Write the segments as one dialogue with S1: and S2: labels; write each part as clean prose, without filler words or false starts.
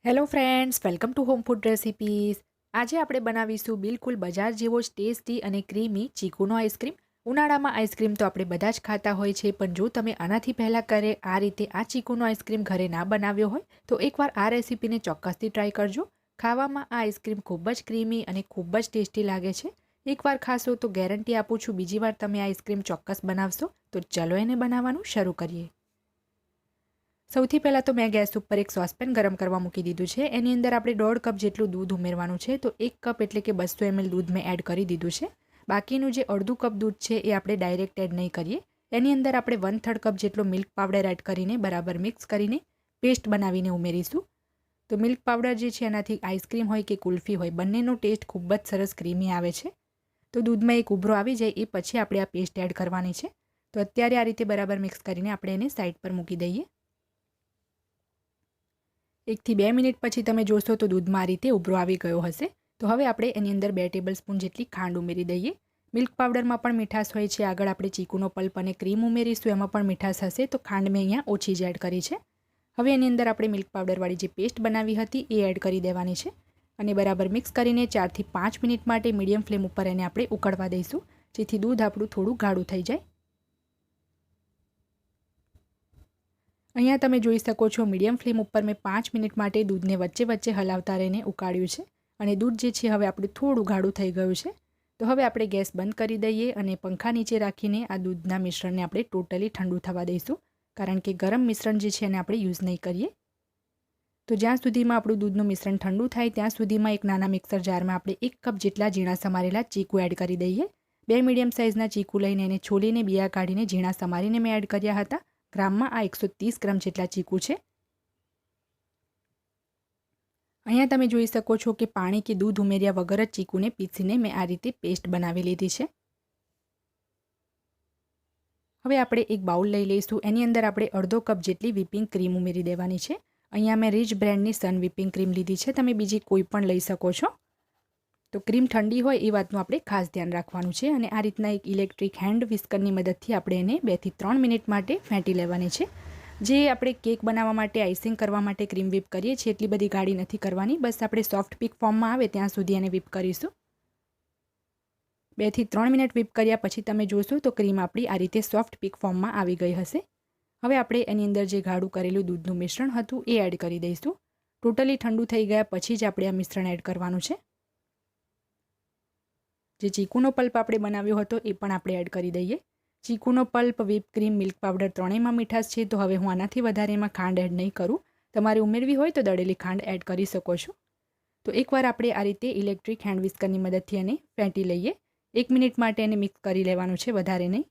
S1: Hello friends, welcome to home food recipes. આજે આપણે બનાવીશું બિલકુલ બજાર જેવો જ ટેસ્ટી અને ક્રીમી ચીકુનો આઈસ્ક્રીમ. ઉનાળામાં આઈસ્ક્રીમ તો આપણે બધા જ ખાતા હોય છે, પણ જો તમે આનાથી પહેલાં કરે આ રીતે આ ચીકુનો આઈસ્ક્રીમ ઘરે ના બનાવ્યો હોય તો એકવાર આ રેસીપીને ચોક્કસથી ટ્રાય કરજો. ખાવામાં આ આઈસ્ક્રીમ ખૂબ જ ક્રીમી અને ખૂબ જ ટેસ્ટી લાગે છે. એકવાર ખાશો તો ગેરંટી આપું છું બીજી વાર તમે આઈસ્ક્રીમ ચોક્કસ બનાવશો. તો ચલો એને બનાવવાનું શરૂ કરીએ. સૌથી પહેલાં તો મેં ગેસ ઉપર એક સોસપેન ગરમ કરવા મૂકી દીધું છે. એની અંદર આપણે 1.5 કપ જેટલું દૂધ ઉમેરવાનું છે. તો 1 કપ એટલે કે 200 ml દૂધ મેં એડ કરી દીધું છે. બાકીનું જે અડધું કપ દૂધ છે એ આપણે ડાયરેક્ટ એડ નહીં કરીએ. એની અંદર આપણે 1/3 કપ જેટલો મિલ્ક પાવડર એડ કરીને બરાબર મિક્સ કરીને પેસ્ટ બનાવીને ઉમેરીશું. તો મિલ્ક પાવડર જે છે એનાથી આઈસ્ક્રીમ હોય કે કુલ્ફી હોય બંનેનો ટેસ્ટ ખૂબ જ સરસ ક્રીમી આવે છે. તો દૂધમાં એક ઉભરો આવી જાય એ પછી આપણે આ પેસ્ટ એડ કરવાની છે. તો અત્યારે આ રીતે બરાબર મિક્સ કરીને આપણે એને સાઈડ પર મૂકી દઈએ. 1 થી 2 મિનિટ પછી તમે જોશો તો દૂધમાં આ રીતે ઉભરો આવી ગયો હશે. તો હવે આપણે એની અંદર 2 ટેબલસ્પૂન જેટલી ખાંડ ઉમેરી દઈએ. મિલ્ક પાવડરમાં પણ મીઠાશ હોય છે. આગળ આપણે ચીકુનો પલ્પ અને ક્રીમ ઉમેરીશું એમાં પણ મીઠાશ હશે. તો ખાંડ મેં અહીંયા ઓછી જ એડ કરી છે. હવે એની અંદર આપણે મિલ્ક પાવડરવાળી જે પેસ્ટ બનાવી હતી એ એડ કરી દેવાની છે અને બરાબર મિક્સ કરીને 4 થી 5 મિનિટ માટે મીડિયમ ફ્લેમ ઉપર એને આપણે ઉકળવા દઈશું, જેથી દૂધ આપણું થોડું ગાઢું થઈ જાય. અહીંયા તમે જોઈ શકો છો મીડિયમ ફ્લેમ ઉપર મેં 5 મિનિટ માટે દૂધને વચ્ચે વચ્ચે હલાવતા રહીને ઉકાળ્યું છે અને દૂધ જે છે હવે આપણું થોડું ગાઢું થઈ ગયું છે. તો હવે આપણે ગેસ બંધ કરી દઈએ અને પંખા નીચે રાખીને આ દૂધના મિશ્રણને આપણે ટોટલી ઠંડુ થવા દઈશું, કારણ કે ગરમ મિશ્રણ જે છે એને આપણે યુઝ નહીં કરીએ. તો જ્યાં સુધીમાં આપણું દૂધનું મિશ્રણ ઠંડુ થાય ત્યાં સુધીમાં એક નાના મિક્સર જારમાં આપણે 1 કપ જેટલા ઝીણા સમારેલા ચીકુ એડ કરી દઈએ. 2 મીડિયમ સાઇઝના ચીકુ લઈને એને છોલીને બિયા કાઢીને ઝીણા સમારીને મેં એડ કર્યા હતા. ગ્રામમાં આ 130 ગ્રામ જેટલા ચીકુ છે. અહીંયા તમે જોઈ શકો છો કે પાણી કે દૂધ ઉમેર્યા વગર જ ચીકુને પીસીને મેં આ રીતે પેસ્ટ બનાવી લીધી છે. હવે આપણે એક બાઉલ લઈ લઈશું. એની અંદર આપણે અડધો કપ જેટલી વિપિંગ ક્રીમ ઉમેરી દેવાની છે. અહીંયા મેં રીચ બ્રાન્ડની સન વિપિંગ ક્રીમ લીધી છે. તમે બીજી કોઈ પણ લઈ શકો છો. તો ક્રીમ ઠંડી હોય એ વાતનું આપણે ખાસ ધ્યાન રાખવાનું છે અને આ રીતના એક ઇલેક્ટ્રિક હેન્ડ વિસ્કરની મદદથી આપણે એને 2 થી 3 મિનિટ માટે ફેંટી લેવાની છે. જે આપણે કેક બનાવવા માટે આઇસિંગ કરવા માટે ક્રીમ whip કરીએ છીએ એટલી બધી ગાઢી નથી કરવાની. બસ આપણે સોફ્ટ પીક ફોર્મમાં આવે ત્યાં સુધી એને whip કરીશું. 2 થી 3 મિનિટ whip કર્યા પછી તમે જોશો તો ક્રીમ આપણી આ રીતે સોફ્ટ પીક ફોર્મમાં આવી ગઈ હશે. હવે આપણે એની અંદર જે ગાઢું કરેલું દૂધનું મિશ્રણ હતું એ એડ કરી દઈશું. ટોટલી ઠંડુ થઈ ગયા પછી જ આપણે આ મિશ્રણ એડ કરવાનું છે. જે ચીકુનો પલ્પ આપણે બનાવ્યો હતો એ પણ આપણે એડ કરી દઈએ. ચીકુનો pulp, whip cream, milk powder ત્રણેયમાં મીઠાશ છે. તો હવે હું આનાથી વધારે એમાં ખાંડ એડ નહીં કરું. તમારે ઉમેરવી હોય તો દળેલી ખાંડ એડ કરી શકો છો. તો એકવાર આપણે આ રીતે ઇલેક્ટ્રિક હેન્ડ વિસ્કરની મદદથી એને ફેંટી લઈએ. 1 મિનિટ માટે એને મિક્સ કરી લેવાનું છે, વધારે નહીં.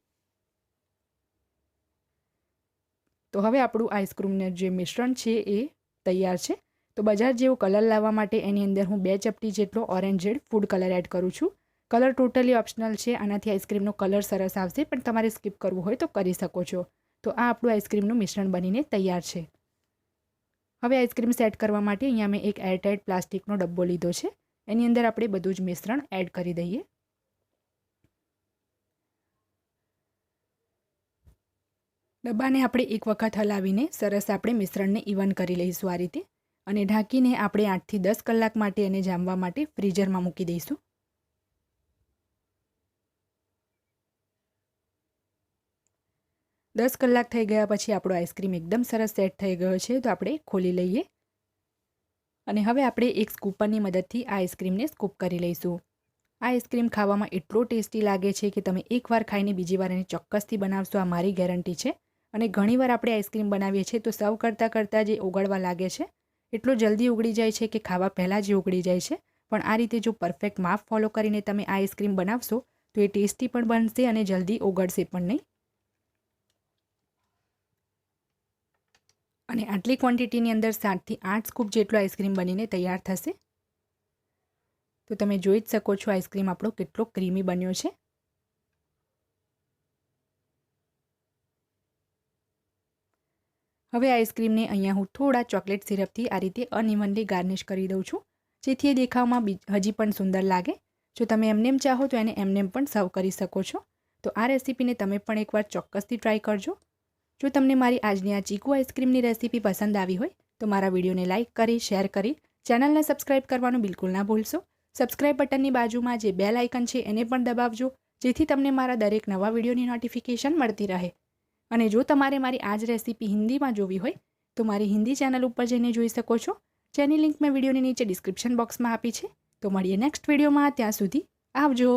S1: તો હવે આપણું આઈસ્ક્રીમનું જે મિશ્રણ છે એ તૈયાર છે. તો બજાર જેવો કલર લાવવા માટે એની અંદર હું 2 ચપટી જેટલો orange red food colour add કરું છું. કલર ટોટલી ઓપ્શનલ છે. આનાથી આઈસ્ક્રીમનો કલર સરસ આવશે, પણ તમારે સ્કીપ કરવું હોય તો કરી શકો છો. તો આ આપણું આઈસ્ક્રીમનું મિશ્રણ બનીને તૈયાર છે. હવે આઈસ્ક્રીમ સેટ કરવા માટે અહીંયા મેં એક એરટાઇટ પ્લાસ્ટિકનો ડબ્બો લીધો છે. એની અંદર આપણે બધું જ મિશ્રણ એડ કરી દઈએ. ડબ્બાને આપણે એક વખત હલાવીને સરસ આપણે મિશ્રણને ઇવન કરી લઈશું આ રીતે અને ઢાંકીને આપણે 8 થી 10 કલાક માટે એને જામવા માટે ફ્રીઝરમાં મૂકી દઈશું. દસ કલાક થઈ ગયા પછી આપણો આઈસ્ક્રીમ એકદમ સરસ સેટ થઈ ગયો છે. તો આપણે ખોલી લઈએ અને હવે આપણે એક સ્કૂપરની મદદથી આ આઈસ્ક્રીમને સ્કૂપ કરી લઈશું. આ આઈસ્ક્રીમ ખાવામાં એટલો ટેસ્ટી લાગે છે કે તમે એકવાર ખાઈને બીજી વાર એને ચોક્કસથી બનાવશો, આ મારી ગેરંટી છે. અને ઘણીવાર આપણે આઈસ્ક્રીમ બનાવીએ છીએ તો સર્વ કરતાં જે ઓગળવા લાગે છે એટલો જલ્દી ઉગળી જાય છે કે ખાવા પહેલાં જ ઉગળી જાય છે. પણ આ રીતે જો પરફેક્ટ માપ ફોલો કરીને તમે આ આઈસ્ક્રીમ બનાવશો તો એ ટેસ્ટી પણ બનશે અને જલ્દી ઓગળશે પણ નહીં. અને આટલી ક્વોન્ટિટીની અંદર 7 થી 8 સ્કૂપ જેટલો આઈસ્ક્રીમ બનીને તૈયાર થશે. તો તમે જોઈ જ શકો છો આઈસ્ક્રીમ આપણો કેટલો ક્રીમી બન્યો છે. હવે આઈસ્ક્રીમને અહીંયા હું થોડા ચોકલેટ સિરપથી આ રીતે અનઇવનલી ગાર્નિશ કરી દઉં છું, જેથી એ દેખાવમાં હજી પણ સુંદર લાગે. જો તમે એમનેમ ચાહો તો એને એમનેમ પણ સર્વ કરી શકો છો. તો આ રેસીપીને તમે પણ એકવાર ચોક્કસથી ટ્રાય કરજો. જો તમને મારી આજની આ ચીકુ આઈસ્ક્રીમની રેસીપી પસંદ આવી હોય તો મારા વિડીયોને લાઇક કરી શેર કરી ચેનલને સબસ્ક્રાઇબ કરવાનું બિલકુલ ના ભૂલશો. સબસ્ક્રાઇબ બટનની બાજુમાં જે બેલ આઇકન છે એને પણ દબાવજો, જેથી તમને મારા દરેક નવા વિડીયોની નોટિફિકેશન મળતી રહે. અને જો તમારે મારી આ જ રેસીપી હિન્દીમાં જોવી હોય તો મારી હિન્દી ચેનલ ઉપર જઈને જોઈ શકો છો, જેની લિંક મેં વિડીયોની નીચે ડિસ્ક્રિપ્શન બોક્સમાં આપી છે. તો મળીએ નેક્સ્ટ વિડીયોમાં. ત્યાં સુધી આવજો.